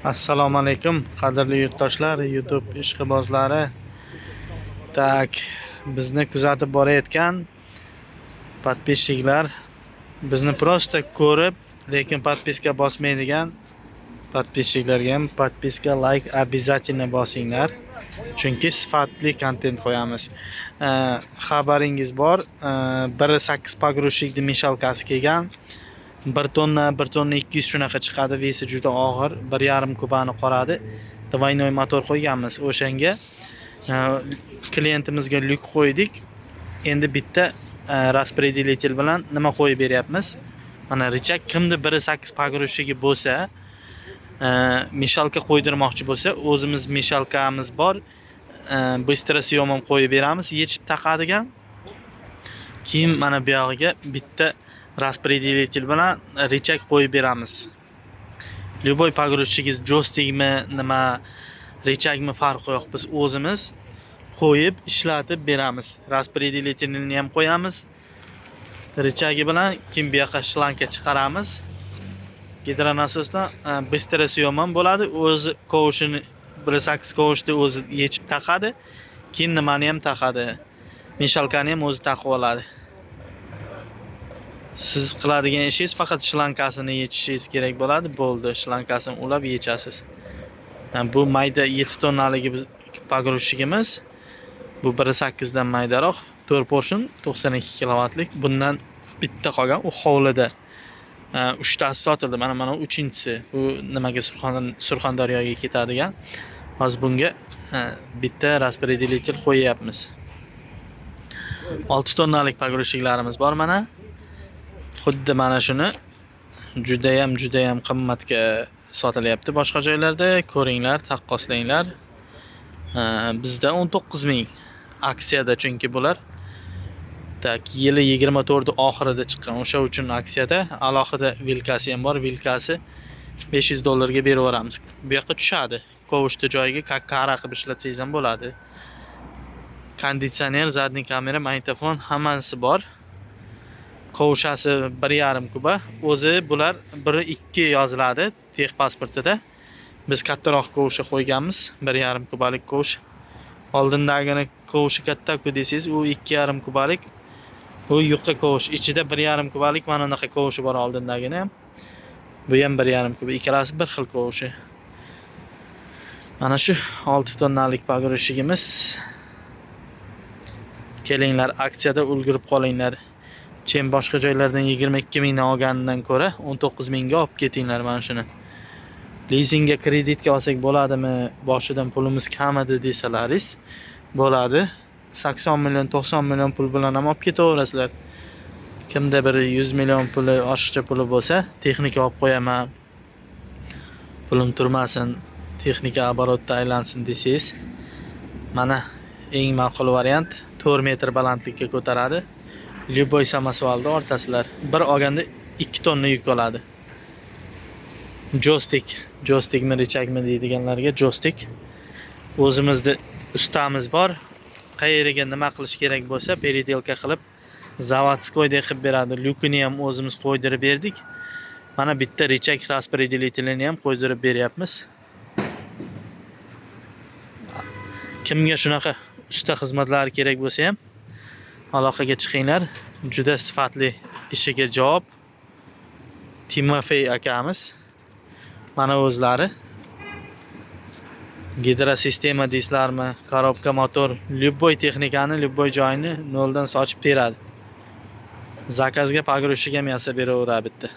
Assalomu alaykum qadrli yurtdoshlar, YouTube ishqibozlari. Tak, bizni kuzatib borayotgan подписчикlar, bizni prosta ko'rib, lekin подписка bosmaydigan подписчикlarga ham подписка, like обязательно bosinglar. Chunki sifatli kontent qo'yamiz. Xabaringiz bor, 1.8 pogrushlikni mishalkasi kelgan. 1 tonna 200 shunaqa chiqadi, vesi juda og'ir, 1,5 kubani qoradi. Двойной motor qo'yganmiz. O'shanga klientimizga lyuk qo'ydik. Endi bitta распределитель bilan nima qo'yib beryapmiz? Mana richak kimda 1.8 pogrushigi bo'lsa, mishalka qo'ydirmoqchi bo'lsa, o'zimiz mishalkamiz bor. Bыстро съем ham qo'yib beramiz, yechib taqadigan. Keyin mana bu yog'iga bitta распределитель bilan richak qo'yib beramiz. Любой pogrushchigiz jo'stikmi, nima richakmi farqi yo'q. Biz o'zimiz qo'yib ishlatib beramiz. Распределительni ham qo'yamiz. Richagi bilan keyin bu yoqqa shlanka chiqaramiz. Gidronasosdan bыстро съем ham bo'ladi. O'zi kovushini 1.8 kovushni o'zi yechib taqadi. Keyin nimani ham taqadi. Mishalkani ham o'zi taqib oladi. Siz qiladigan ishingiz faqat shlankasini yechishingiz kerak bo'ladi. Bo'ldi, shlankasini ulab yechasiz. Bu mayda 7 tonnaligi pogrushchigimiz. Bu 1.8 dan maydaroq, 4 portion 92 kilovatlik. Bundan bitta qolgan, u hovlida. 3 tasi sotildi. Mana 3-inchisi. Bu nimaga Surxondaryoga ketadigan. Hozir bunga bitta распределитель qo'yapmiz. 6 tonnalik pogrushchiklarimiz bor mana. Xuddi mana shuni juda ham qimmatga sotilyapti boshqa joylarda. Ko'ringlar, taqqoslanglar. Bizda 19 ming aksiyada, chunki bular tak yili 24 oxirida chiqqan. O'sha uchun aksiyada. Alohida vilkasi ham bor. Vilkasi $500 ga berib yuboramiz. Bu yoqqa tushadi. Kovushni joyiga qara qilib ishlatsangiz ham bo'ladi. Konditsioner, zadniy kamera, magnitofon hammasi bor. Kovushasi 1,5 kuba. O'zi bular 1.2 yoziladi texpasportida. Biz kattaroq kovusha qo'yganmiz, 1,5 kubalik kovush. Oldindagini kovushi katta-ku desangiz, u 2,5 kubalik. Bu yuqqa kovush. Ichida 1,5 kubalik mana bunaqa kovushi bor oldindagini ham. Bu ham 1,5 kuba. Ikkalasi bir xil kovushi. Mana shu 6 tonnalik pogrushchigimiz. Kelinglar, aksiyada ulgurib qolinglar. Chem boshqa joylardan 22 mingdan olganidan ko'ra 19 mingga olib ketinglar mana shuni. Leasingga, kreditga olsak bo'ladimi? Boshidan pulimiz kam edi desalaringiz, bo'ladi. 80 million, 90 million pul bilan ham olib ketaverasizlar. Kimda bir 100 million puli, oshiqcha puli bo'lsa, texnika olib qo'yaman. Pulim turmasin, texnika оборотda aylansin desangiz, mana eng ma'qul variant 4 metr balandlikka ko'taradi. Любой samosvalni ortasizlar. Bir olganda 2 tonna yuk oladi. Joystikmi, richakmi deydiganlarga joystik. O'zimizda ustamiz bor. Qayeriga nima qilish kerak bo'lsa, peridelka qilib, zavodskoydek qilib beradi. Lyukini ham o'zimiz qo'ydirib berdik. Mana bitta richak распределителini ham qo'ydirib beryapmiz. Kimga shunaqa usta xizmatlari kerak bo'lsa ham aloqaga chiqinglar. Juda sifatli ishiga javob. Timofey akamiz. Mana o'zlari. Gidrosistema deysizlarmi, korobka motor, любой texnikani, любой joyini noldan sochib beradi. Zakazga pogrushchiga ham yasab beraveradi bitta.